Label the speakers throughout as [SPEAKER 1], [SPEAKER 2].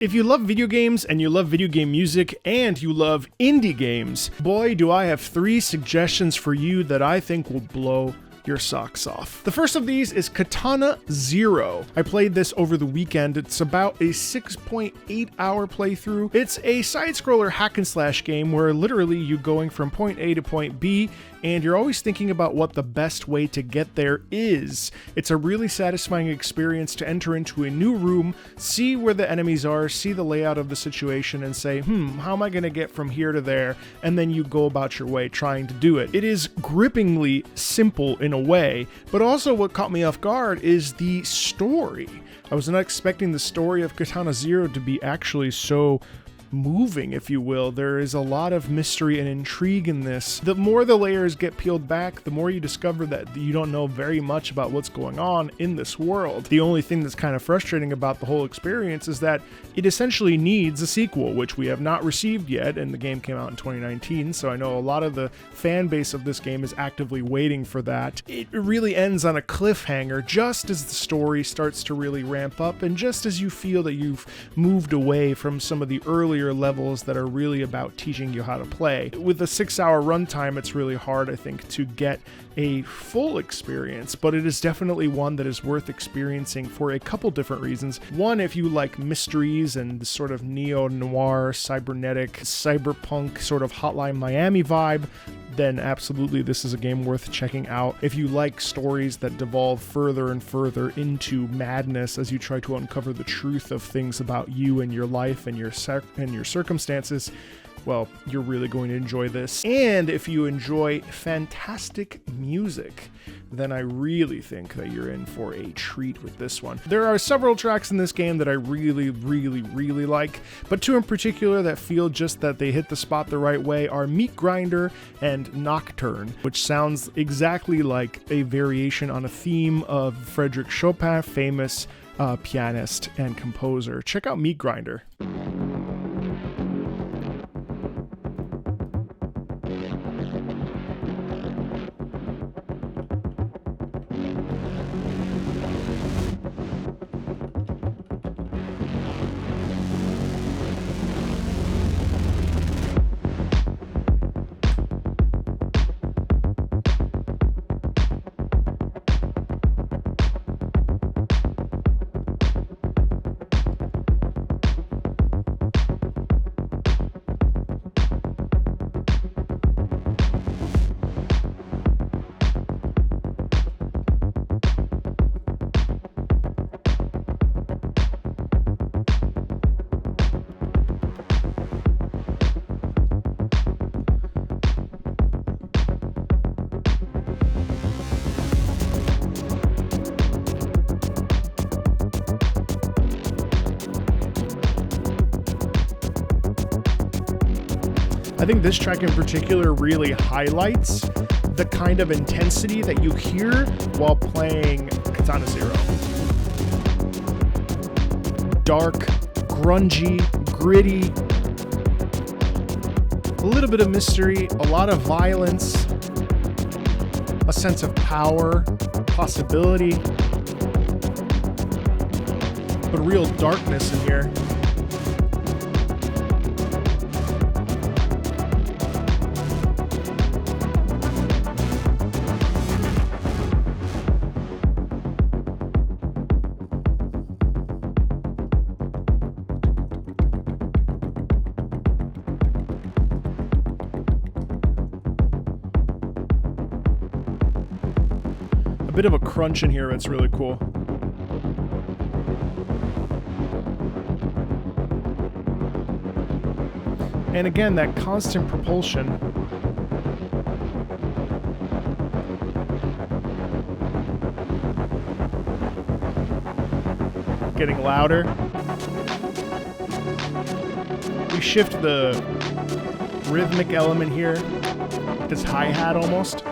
[SPEAKER 1] If you love video games and you love video game music and you love indie games, boy, do I have 3 suggestions for you that I think will blow your socks off. The first of these is Katana Zero. I played this over the weekend. It's about a 6.8 hour playthrough. It's a side-scroller hack and slash game where literally you're going from point A to point B and you're always thinking about what the best way to get there is. It's a really satisfying experience to enter into a new room, see where the enemies are, see the layout of the situation, and say, how am I going to get from here to there? And then you go about your way trying to do it. It is grippingly simple in a way, but also what caught me off guard is the story. I was not expecting the story of Katana Zero to be actually so moving, if you will. There is a lot of mystery and intrigue in this. The more the layers get peeled back, the more you discover that you don't know very much about what's going on in this world. The only thing that's kind of frustrating about the whole experience is that it essentially needs a sequel, which we have not received yet, and the game came out in 2019, so I know a lot of the fan base of this game is actively waiting for that. It really ends on a cliffhanger just as the story starts to really ramp up, and just as you feel that you've moved away from some of the earlier levels that are really about teaching you how to play. With a 6-hour runtime, it's really hard, I think, to get a full experience, but it is definitely one that is worth experiencing for a couple different reasons. One, if you like mysteries and the sort of neo-noir, cybernetic, cyberpunk sort of Hotline Miami vibe, then absolutely this is a game worth checking out. If you like stories that devolve further and further into madness as you try to uncover the truth of things about you and your life and your circumstances, well, you're really going to enjoy this. And if you enjoy fantastic music, then I really think that you're in for a treat with this one. There are several tracks in this game that I really like, but 2 in particular that feel just that they hit the spot the right way are Meat Grinder and Nocturne, which sounds exactly like a variation on a theme of Frédéric Chopin, famous pianist and composer. Check out Meat Grinder. I think this track in particular really highlights the kind of intensity that you hear while playing Katana Zero. Dark, grungy, gritty, a little bit of mystery, a lot of violence, a sense of power, possibility, but real darkness in here. A bit of a crunch in here, it's really cool. And again, that constant propulsion. Getting louder. We shift the rhythmic element here, this hi-hat almost.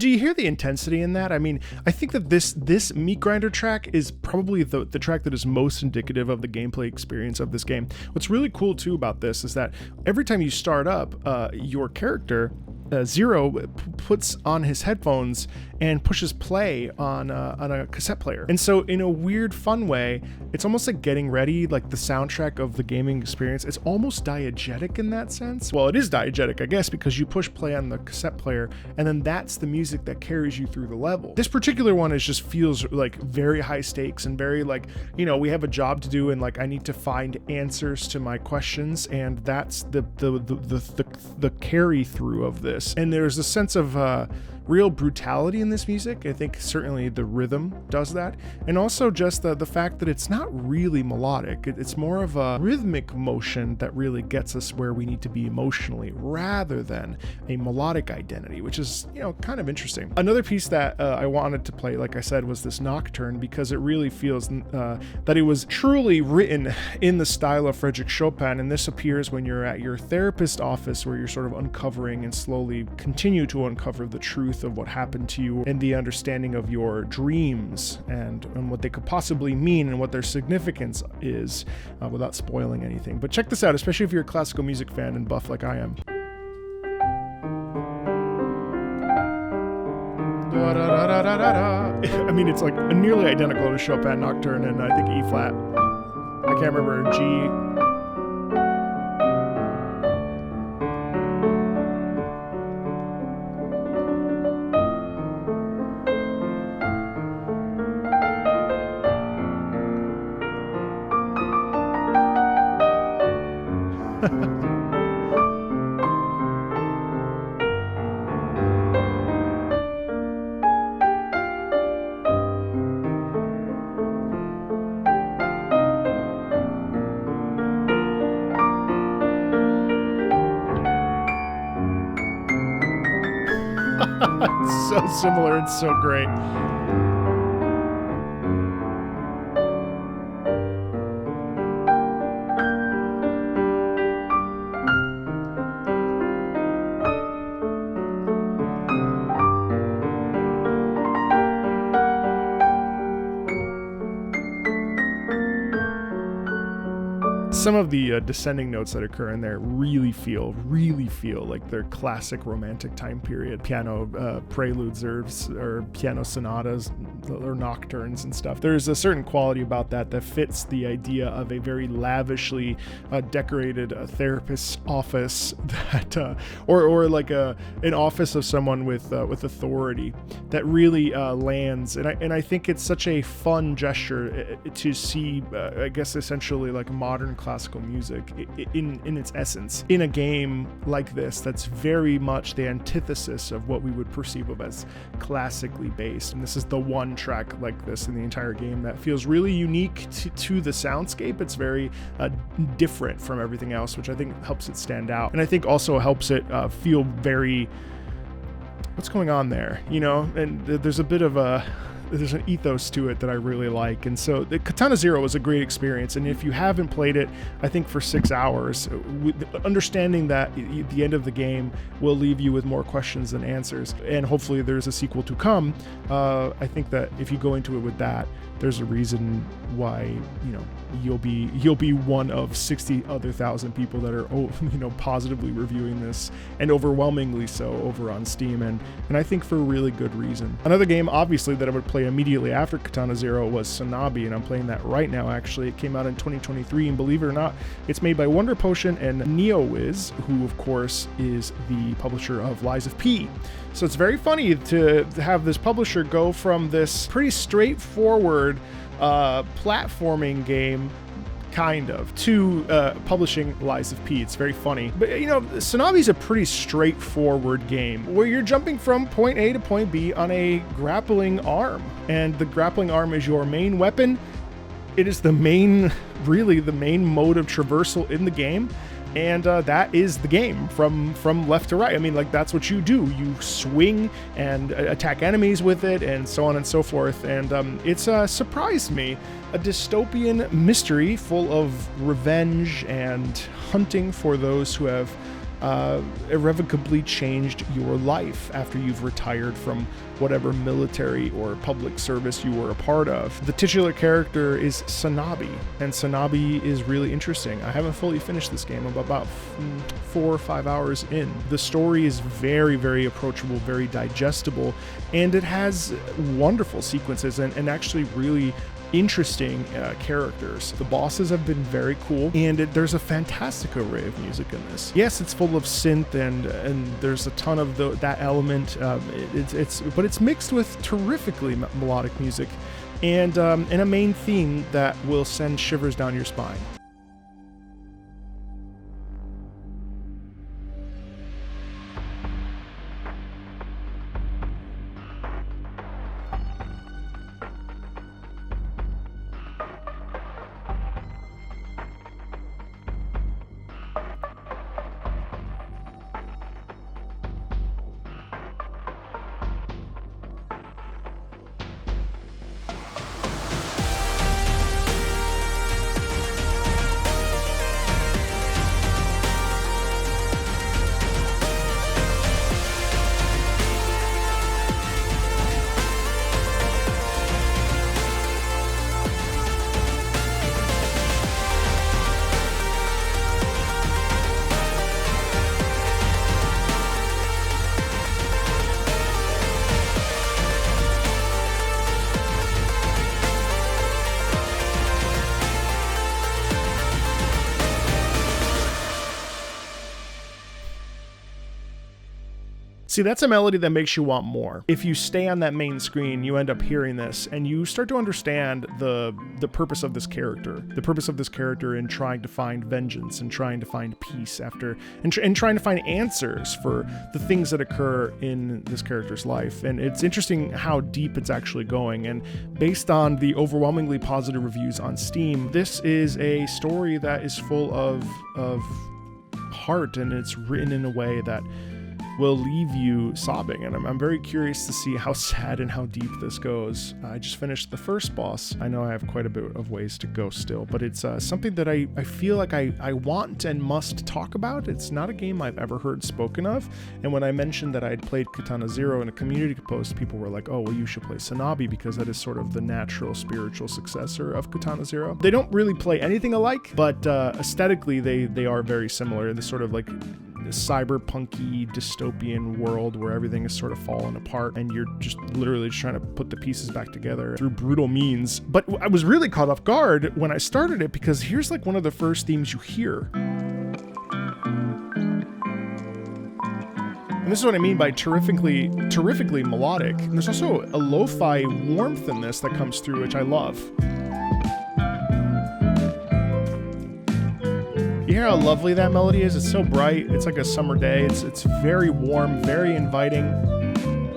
[SPEAKER 1] Do you hear the intensity in that? I mean, I think that this Meat Grinder track is probably the track that is most indicative of the gameplay experience of this game. What's really cool too about this is that every time you start up, your character Zero puts on his headphones and pushes play on a cassette player. And so in a weird, fun way, it's almost like getting ready, like the soundtrack of the gaming experience. It's almost diegetic in that sense. Well, it is diegetic, I guess, because you push play on the cassette player, and then that's the music that carries you through the level. This particular one just feels like very high stakes and very like, you know, we have a job to do, and like I need to find answers to my questions, and that's the carry through of this. And there's a sense of real brutality in this music. I think certainly the rhythm does that, and also just the fact that it's not really melodic. It's more of a rhythmic motion that really gets us where we need to be emotionally, rather than a melodic identity, which is, you know, kind of interesting. Another piece that I wanted to play, like I said, was this Nocturne, because it really feels that it was truly written in the style of Frédéric Chopin, and this appears when you're at your therapist office, where you're sort of uncovering and slowly continue to uncover the truth of what happened to you and the understanding of your dreams and what they could possibly mean and what their significance is, without spoiling anything. But check this out, especially if you're a classical music fan and buff like I am. I mean, it's like nearly identical to Chopin Nocturne and I think E flat. I can't remember, G. It's so similar, it's so great. Some of the descending notes that occur in there really feel like their classic romantic time period piano preludes or piano sonatas or nocturnes and stuff. There's a certain quality about that fits the idea of a very lavishly decorated therapist's office that or like an office of someone with authority that really lands. And I think it's such a fun gesture to see, I guess, essentially like modern classical music in its essence in a game like this that's very much the antithesis of what we would perceive of as classically based. And this is the one track like this in the entire game that feels really unique to the soundscape. It's very different from everything else, which I think helps it stand out, and I think also helps it feel very, what's going on there, you know? And there's a bit of there's an ethos to it that I really like. And so the Katana Zero was a great experience, and if you haven't played it, I think for 6 hours, understanding that the end of the game will leave you with more questions than answers, and hopefully there's a sequel to come, I think that if you go into it with that, there's a reason why, you know, you'll be one of 60,000 people that are, you know, positively reviewing this, and overwhelmingly so over on Steam, and I think for a really good reason. Another game obviously that I would play immediately after Katana Zero was Sanabi, and I'm playing that right now. Actually, it came out in 2023, and believe it or not, it's made by Wonder Potion and NeoWiz, who of course is the publisher of Lies of P. So it's very funny to have this publisher go from this pretty straightforward platforming game kind of to publishing Lies of P. It's very funny. But you know, Sanabi's a pretty straightforward game where you're jumping from point A to point B on a grappling arm, and the grappling arm is your main weapon. It is really the main mode of traversal in the game. And that is the game from left to right. I mean, like, that's what you do. You swing and attack enemies with it, and so on and so forth. And it's surprised me. A dystopian mystery full of revenge and hunting for those who have irrevocably changed your life after you've retired from whatever military or public service you were a part of. The titular character is Sanabi, and Sanabi is really interesting. I haven't fully finished this game. I'm about 4 or 5 hours in. The story is very, very approachable, very digestible, and it has wonderful sequences and actually really interesting characters. The bosses have been very cool, and there's a fantastic array of music in this. Yes, it's full of synth and there's a ton of that element. But it's mixed with terrifically melodic music and a main theme that will send shivers down your spine. See, that's a melody that makes you want more. If you stay on that main screen, you end up hearing this, and you start to understand the purpose of this character. The purpose of this character in trying to find vengeance and trying to find peace after, and trying to find answers for the things that occur in this character's life. And it's interesting how deep it's actually going. And based on the overwhelmingly positive reviews on Steam, this is a story that is full of heart, and it's written in a way that will leave you sobbing, and I'm very curious to see how sad and how deep this goes. I just finished the first boss. I know I have quite a bit of ways to go still, but it's something that I feel like I want and must talk about. It's not a game I've ever heard spoken of, and when I mentioned that I had played Katana Zero in a community post, people were like, oh, well, you should play Sanabi because that is sort of the natural spiritual successor of Katana Zero. They don't really play anything alike, but aesthetically they are very similar. This sort of like cyberpunky dystopian world where everything is sort of falling apart and you're just literally just trying to put the pieces back together through brutal means. But I was really caught off guard when I started it, because here's like one of the first themes you hear. And this is what I mean by terrifically melodic. And there's also a lo-fi warmth in this that comes through, which I love. You hear how lovely that melody is? It's so bright. It's like a summer day. It's very warm, very inviting,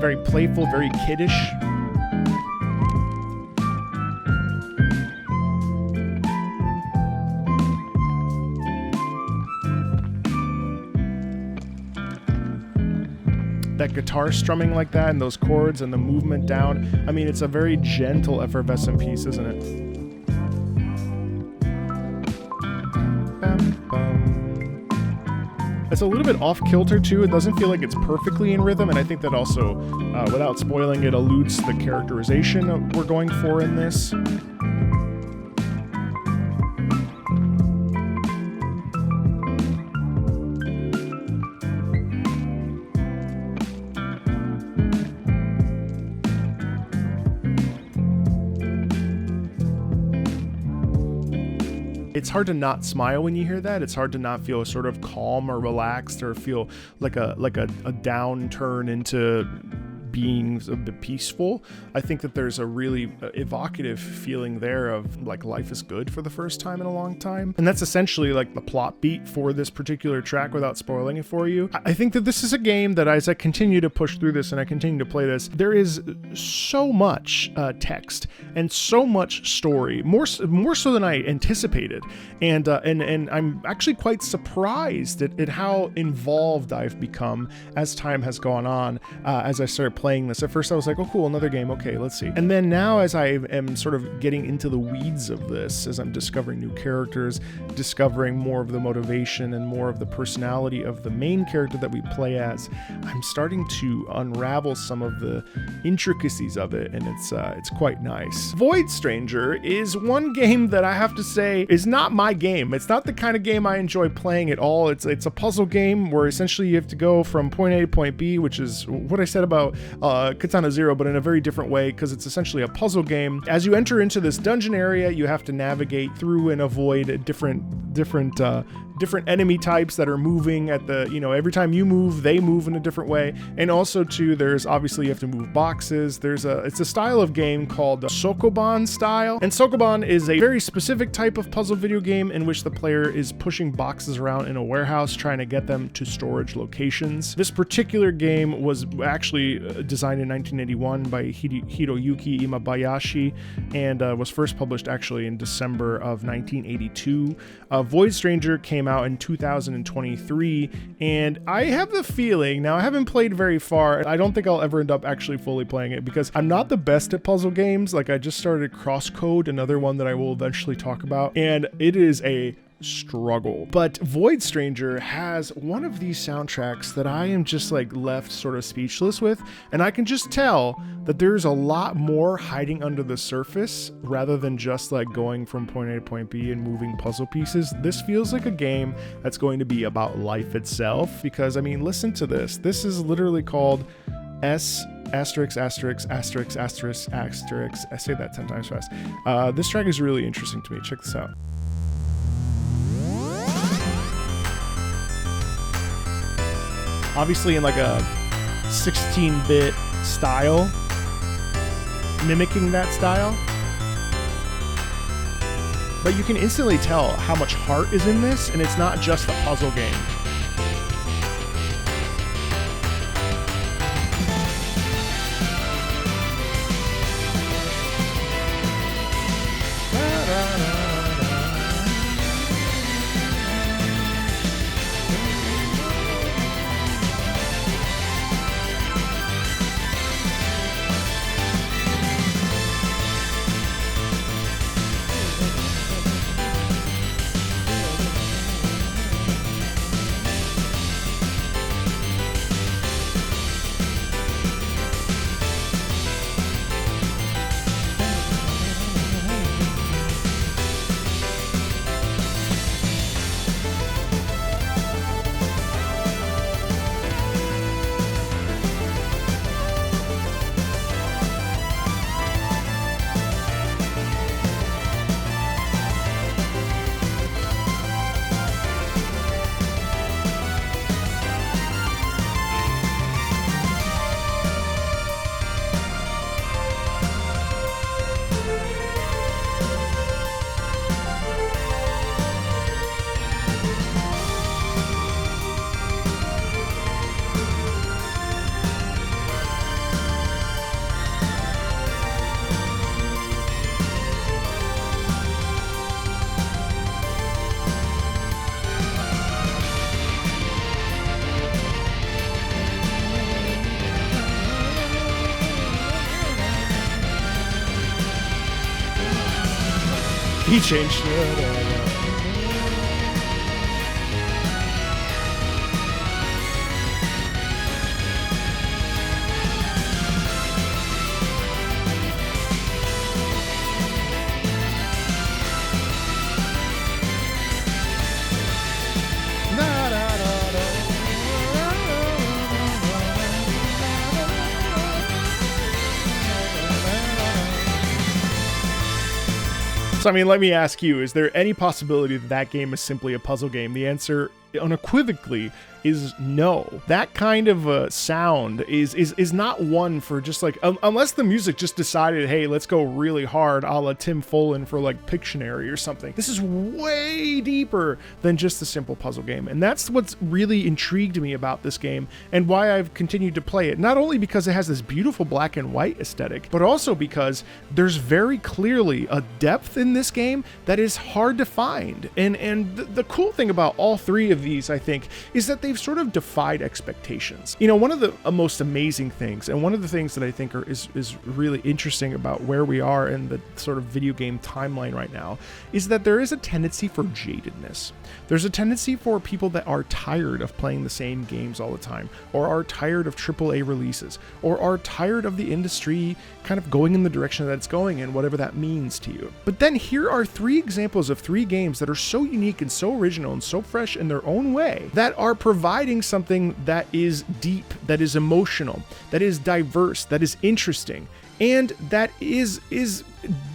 [SPEAKER 1] very playful, very kiddish. That guitar strumming like that and those chords and the movement down. I mean, it's a very gentle, effervescent piece, isn't it? It's a little bit off-kilter too. It doesn't feel like it's perfectly in rhythm, and I think that also, without spoiling it, alludes to the characterization we're going for in this. It's hard to not smile when you hear that. It's hard to not feel sort of calm or relaxed or feel like a downturn into being a bit peaceful. I think that there's a really evocative feeling there of like life is good for the first time in a long time. And that's essentially like the plot beat for this particular track without spoiling it for you. I think that this is a game that as I continue to push through this and I continue to play this, there is so much text and so much story, more so than I anticipated. And I'm actually quite surprised at how involved I've become as time has gone on, as I started playing this. At first I was like, oh cool, another game, okay, let's see. And then now as I am sort of getting into the weeds of this, as I'm discovering new characters, discovering more of the motivation and more of the personality of the main character that we play as, I'm starting to unravel some of the intricacies of it, and it's quite nice. Void Stranger is one game that I have to say is not my game. It's not the kind of game I enjoy playing at all. It's a puzzle game where essentially you have to go from point A to point B, which is what I said about Katana Zero, but in a very different way, because it's essentially a puzzle game. As you enter into this dungeon area, you have to navigate through and avoid different enemy types that are moving at the, every time you move, they move in a different way. And also too, there's obviously you have to move boxes. It's a style of game called Sokoban style. And Sokoban is a very specific type of puzzle video game in which the player is pushing boxes around in a warehouse, trying to get them to storage locations. This particular game was actually designed in 1981 by Hiroyuki Imabayashi and was first published actually in December of 1982. Void Stranger came out in 2023, and I have the feeling, now I haven't played very far, I don't think I'll ever end up actually fully playing it because I'm not the best at puzzle games. Like I just started Crosscode, another one that I will eventually talk about, and it is a struggle. But Void Stranger has one of these soundtracks that I am just like left sort of speechless with, and I can just tell that there's a lot more hiding under the surface rather than just like going from point A to point B and moving puzzle pieces. This feels like a game that's going to be about life itself, because I mean, listen to this. This is literally called S***********. I say that 10 times fast. This track is really interesting to me. Check this out. Obviously in like a 16-bit style, mimicking that style. But you can instantly tell how much heart is in this, and it's not just a puzzle game. He changed it. So, I mean, let me ask you, is there any possibility that that game is simply a puzzle game? The answer unequivocally is no. That kind of a sound is not one for just like, unless the music just decided, hey, let's go really hard a la Tim Follin for like Pictionary or something. This is way deeper than just a simple puzzle game. And that's what's really intrigued me about this game and why I've continued to play it. Not only because it has this beautiful black and white aesthetic, but also because there's very clearly a depth in this game that is hard to find. And the cool thing about all three of these, I think, is that they they've sort of defied expectations. You know, one of the most amazing things, and one of the things that I think is really interesting about where we are in the sort of video game timeline right now, is that there is a tendency for jadedness. There's a tendency for people that are tired of playing the same games all the time, or are tired of AAA releases, or are tired of the industry kind of going in the direction that it's going in, whatever that means to you. But then here are 3 examples of 3 games that are so unique and so original and so fresh in their own way, that are providing something that is deep, that is emotional, that is diverse, that is interesting, and that is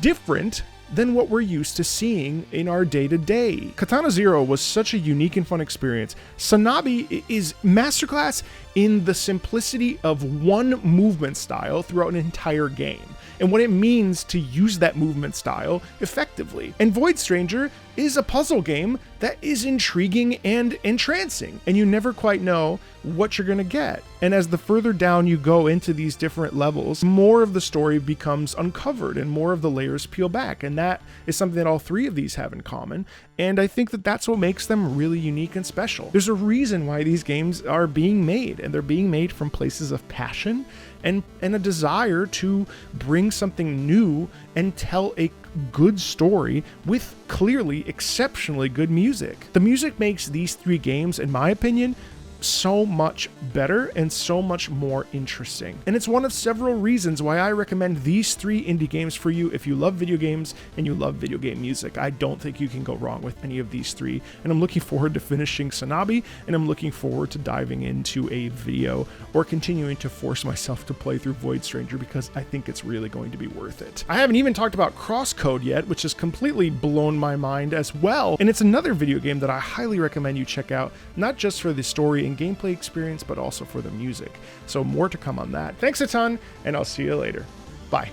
[SPEAKER 1] different than what we're used to seeing in our day-to-day. Katana Zero was such a unique and fun experience. Sanabi is masterclass in the simplicity of one movement style throughout an entire game, and what it means to use that movement style effectively. And Void Stranger is a puzzle game that is intriguing and entrancing, and you never quite know what you're gonna get. And as the further down you go into these different levels, more of the story becomes uncovered and more of the layers peel back, and that is something that all 3 of these have in common, and I think that that's what makes them really unique and special. There's a reason why these games are being made, and they're being made from places of passion and a desire to bring something new and tell a good story with clearly exceptionally good music. The music makes these 3 games, in my opinion, so much better and so much more interesting. And it's one of several reasons why I recommend these 3 indie games for you if you love video games and you love video game music. I don't think you can go wrong with any of these 3. And I'm looking forward to finishing Sanabi, and I'm looking forward to diving into a video or continuing to force myself to play through Void Stranger, because I think it's really going to be worth it. I haven't even talked about Crosscode yet, which has completely blown my mind as well. And it's another video game that I highly recommend you check out, not just for the story and gameplay experience, but also for the music. So more to come on that. Thanks a ton, and I'll see you later. Bye.